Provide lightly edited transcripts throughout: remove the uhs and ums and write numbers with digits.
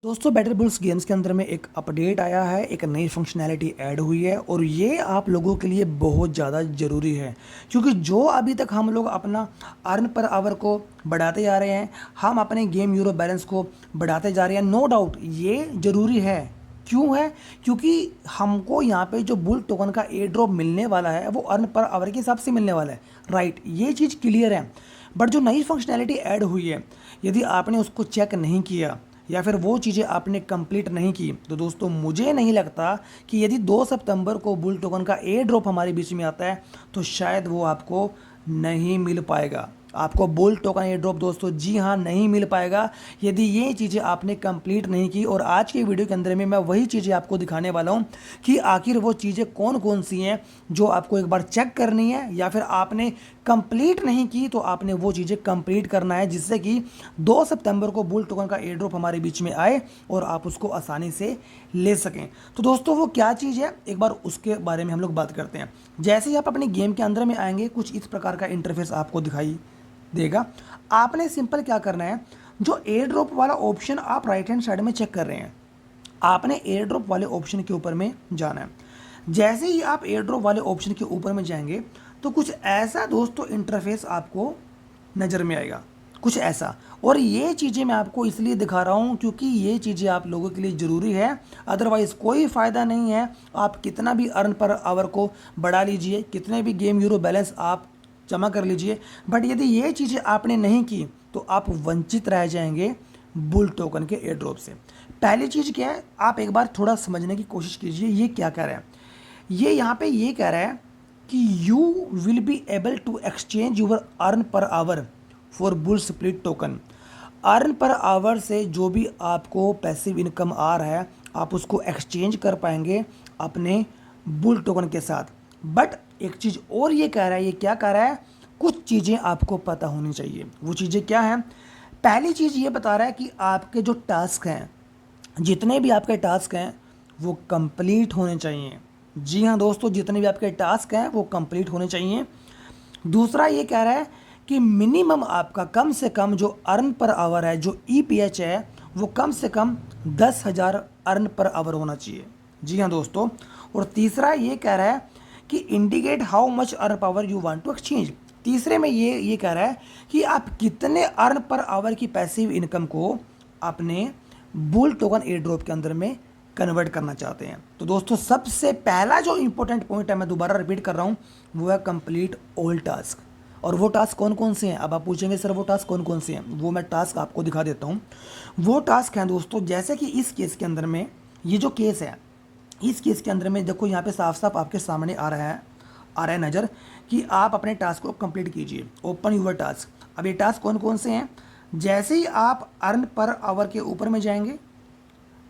दोस्तों battle bulls games के अंदर में एक अपडेट आया है, एक नई फंक्शनैलिटी ऐड हुई है और ये आप लोगों के लिए बहुत ज़्यादा ज़रूरी है क्योंकि जो अभी तक हम लोग अपना अर्न पर आवर को बढ़ाते जा रहे हैं, हम अपने गेम यूरो बैलेंस को बढ़ाते जा रहे हैं। नो डाउट ये ज़रूरी है। क्यों है? क्योंकि हमको यहाँ पे जो बुल टोकन का एयर ड्रॉप मिलने वाला है वो अर्न पर आवर के हिसाब से मिलने वाला है। राइट, ये चीज़ क्लियर है। बट जो नई फंक्शनैलिटी ऐड हुई है, यदि आपने उसको चेक नहीं किया या फिर वो चीज़ें आपने कंप्लीट नहीं की तो दोस्तों मुझे नहीं लगता कि यदि 2 सितंबर को बुल टोकन का एयर ड्रॉप हमारे बीच में आता है तो शायद वो आपको नहीं मिल पाएगा। आपको बुल टोकन एयर ड्रॉप दोस्तों जी हाँ नहीं मिल पाएगा यदि ये चीज़ें आपने कंप्लीट नहीं की। और आज के वीडियो के अंदर में मैं वही चीज़ें आपको दिखाने वाला हूँ कि आखिर वो चीज़ें कौन कौन सी हैं जो आपको एक बार चेक करनी है या फिर आपने कंप्लीट नहीं की तो आपने वो चीज़ें कंप्लीट करना है, जिससे कि 2 सितंबर को बुल टोकन का एयर ड्रॉप हमारे बीच में आए और आप उसको आसानी से ले सकें। तो दोस्तों वो क्या चीज़ है, एक बार उसके बारे में हम लोग बात करते हैं। जैसे ही आप अपने गेम के अंदर में आएंगे कुछ इस प्रकार का इंटरफेस आपको दिखाई देगा। आपने सिंपल क्या करना है, जो एयर ड्रॉप वाला ऑप्शन आप राइट हैंड साइड में चेक कर रहे हैं, आपने एयर ड्रॉप वाले ऑप्शन के ऊपर में जाना है। जैसे ही आप एयर ड्रॉप वाले ऑप्शन के ऊपर में जाएंगे तो कुछ ऐसा दोस्तों इंटरफेस आपको नज़र में आएगा, कुछ ऐसा। और ये चीज़ें मैं आपको इसलिए दिखा रहा हूँ क्योंकि ये चीज़ें आप लोगों के लिए ज़रूरी है, अदरवाइज़ कोई फ़ायदा नहीं है। आप कितना भी अर्न पर आवर को बढ़ा लीजिए, कितने भी गेम यूरो बैलेंस आप जमा कर लीजिए, बट यदि ये चीज़ें आपने नहीं की तो आप वंचित रह जाएंगे बुल टोकन के एयर ड्रॉप से। पहली चीज़ क्या है, आप एक बार थोड़ा समझने की कोशिश कीजिए ये क्या कह रहा है। ये यहाँ पे ये कह रहा है कि you will be able to exchange your earn per hour for bull split token. Earn per hour से जो भी आपको पैसिव इनकम आ रहा है आप उसको एक्सचेंज कर पाएंगे अपने बुल टोकन के साथ। बट एक चीज़ और ये कह रहा है, ये क्या कह रहा है, कुछ चीज़ें आपको पता होनी चाहिए। वो चीज़ें क्या हैं? पहली चीज़ ये बता रहा है कि आपके जो टास्क हैं, जितने भी आपके टास्क हैं वो कंप्लीट होने चाहिए। जी हाँ दोस्तों, जितने भी आपके टास्क हैं वो कंप्लीट होने चाहिए। दूसरा ये कह रहा है कि मिनिमम आपका कम से कम जो अर्न पर आवर है, जो ईपीएच है, वो कम से कम 10,000 अर्न पर आवर होना चाहिए। जी हाँ दोस्तों। और तीसरा ये कह रहा है कि indicate how much earn power you want to exchange. तीसरे में ये कह रहा है कि आप कितने अर्न पर आवर की पैसिव इनकम को अपने बुल टोकन एयर ड्रॉप के अंदर में कन्वर्ट करना चाहते हैं। तो दोस्तों सबसे पहला जो इंपॉर्टेंट पॉइंट है, मैं दोबारा रिपीट कर रहा हूँ, वो है कंप्लीट ऑल टास्क। और वो टास्क कौन कौन से हैं? अब आप पूछेंगे सर वो टास्क कौन कौन से हैं, वो मैं टास्क आपको दिखा देता हूँ। वो टास्क हैं दोस्तों, जैसे कि इस केस के अंदर में, ये जो केस है इस केस के अंदर में देखो यहाँ पे साफ साफ आपके सामने आ रहा है नज़र कि आप अपने टास्क को कंप्लीट कीजिए। Open your task. अब ये टास्क कौन कौन से हैं? जैसे ही आप अर्न पर आवर के ऊपर में जाएंगे,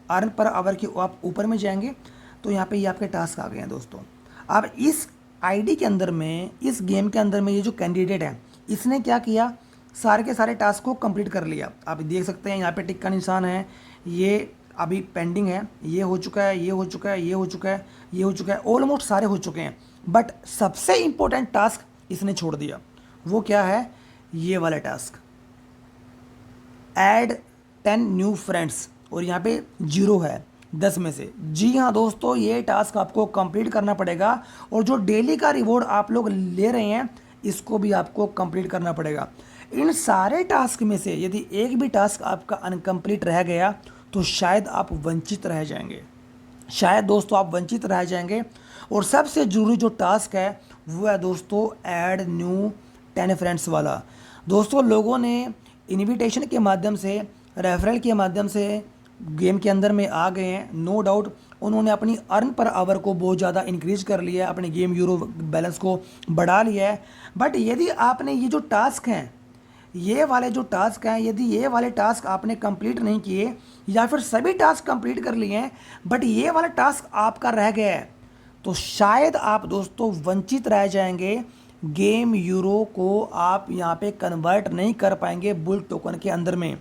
अर्न पर आवर के आप ऊपर में जाएंगे तो यहाँ पे ये आपके टास्क आ गए हैं दोस्तों। अब इस आईडी के अंदर में, इस गेम के अंदर में ये जो कैंडिडेट है इसने क्या किया, सारे के सारे टास्क को कंप्लीट कर लिया। आप देख सकते हैं यहाँ पे टिक का निशान है, ये अभी पेंडिंग है, ये हो चुका है, ये हो चुका है, ये हो चुका है, ये हो चुका है, ऑलमोस्ट सारे हो चुके हैं। बट सबसे इंपॉर्टेंट टास्क इसने छोड़ दिया। वो क्या है? ये वाला टास्क, ऐड 10 न्यू फ्रेंड्स, और यहाँ पे 0 है 10 में से। जी हाँ दोस्तों, ये टास्क आपको कंप्लीट करना पड़ेगा और जो डेली का रिवॉर्ड आप लोग ले रहे हैं इसको भी आपको कंप्लीट करना पड़ेगा। इन सारे टास्क में से यदि एक भी टास्क आपका अनकम्प्लीट रह गया तो शायद आप वंचित रह जाएंगे, शायद दोस्तों आप वंचित रह जाएंगे। और सबसे ज़रूरी जो टास्क है वो है दोस्तों ऐड न्यू 10 फ्रेंड्स वाला। दोस्तों लोगों ने इनविटेशन के माध्यम से, रेफरल के माध्यम से गेम के अंदर में आ गए हैं। नो डाउट उन्होंने अपनी अर्न पर आवर को बहुत ज़्यादा इंक्रीज कर लिया है, अपने गेम यूरो बैलेंस को बढ़ा लिया है। बट यदि आपने ये जो टास्क हैं, ये वाले जो टास्क हैं, यदि ये वाले टास्क आपने कंप्लीट नहीं किए या फिर सभी टास्क कंप्लीट कर लिए हैं बट ये वाला टास्क आपका रह गया है तो शायद आप दोस्तों वंचित रह जाएंगे। गेम यूरो को आप यहाँ पे कन्वर्ट नहीं कर पाएंगे बुल टोकन के अंदर में।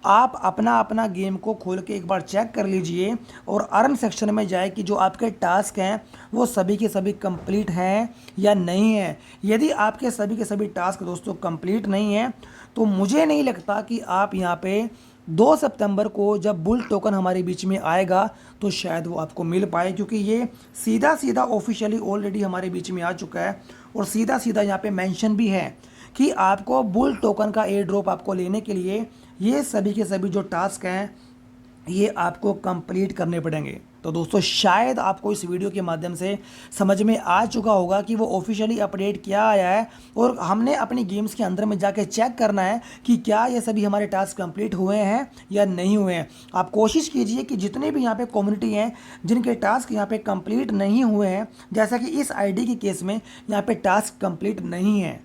आप अपना गेम को खोल के एक बार चेक कर लीजिए और अर्न सेक्शन में जाए कि जो आपके टास्क हैं वो सभी के सभी कंप्लीट हैं या नहीं है। यदि आपके सभी के सभी टास्क दोस्तों कंप्लीट नहीं हैं तो मुझे नहीं लगता कि आप यहाँ पे 2 सितंबर को जब बुल टोकन हमारे बीच में आएगा तो शायद वो आपको मिल पाए, क्योंकि ये सीधा सीधा ऑफिशियली ऑलरेडी हमारे बीच में आ चुका है और सीधा सीधा यहाँ पे मेंशन भी है कि आपको बुल टोकन का एयर ड्रॉप आपको लेने के लिए ये सभी के सभी जो टास्क हैं ये आपको कंप्लीट करने पड़ेंगे। तो दोस्तों शायद आपको इस वीडियो के माध्यम से समझ में आ चुका होगा कि वो ऑफिशियली अपडेट क्या आया है और हमने अपनी गेम्स के अंदर में जाके चेक करना है कि क्या ये सभी हमारे टास्क कंप्लीट हुए हैं या नहीं हुए हैं। आप कोशिश कीजिए कि जितने भी यहाँ पे कम्युनिटी हैं जिनके टास्क यहाँ पे कंप्लीट नहीं हुए हैं, जैसा कि इस आईडी के केस में यहाँ पे टास्क कंप्लीट नहीं है,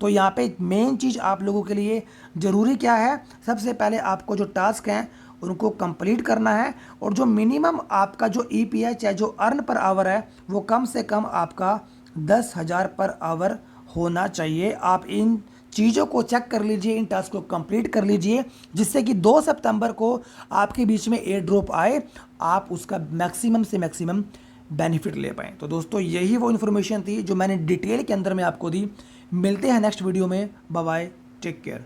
तो यहाँ पे मेन चीज़ आप लोगों के लिए ज़रूरी क्या है, सबसे पहले आपको जो टास्क हैं उनको कंप्लीट करना है और जो मिनिमम आपका जो ईपीआई चाहे जो अर्न पर आवर है वो कम से कम आपका 10,000 पर आवर होना चाहिए। आप इन चीज़ों को चेक कर लीजिए, इन टास्क को कंप्लीट कर लीजिए, जिससे कि 2 सितंबर को आपके बीच में एयर ड्रॉप आए, आप उसका मैक्सिमम से मैक्सिमम बेनिफिट ले पाएँ। तो दोस्तों यही वो इन्फॉर्मेशन थी जो मैंने डिटेल के अंदर में आपको दी। मिलते हैं नेक्स्ट वीडियो में। Bye bye, take care.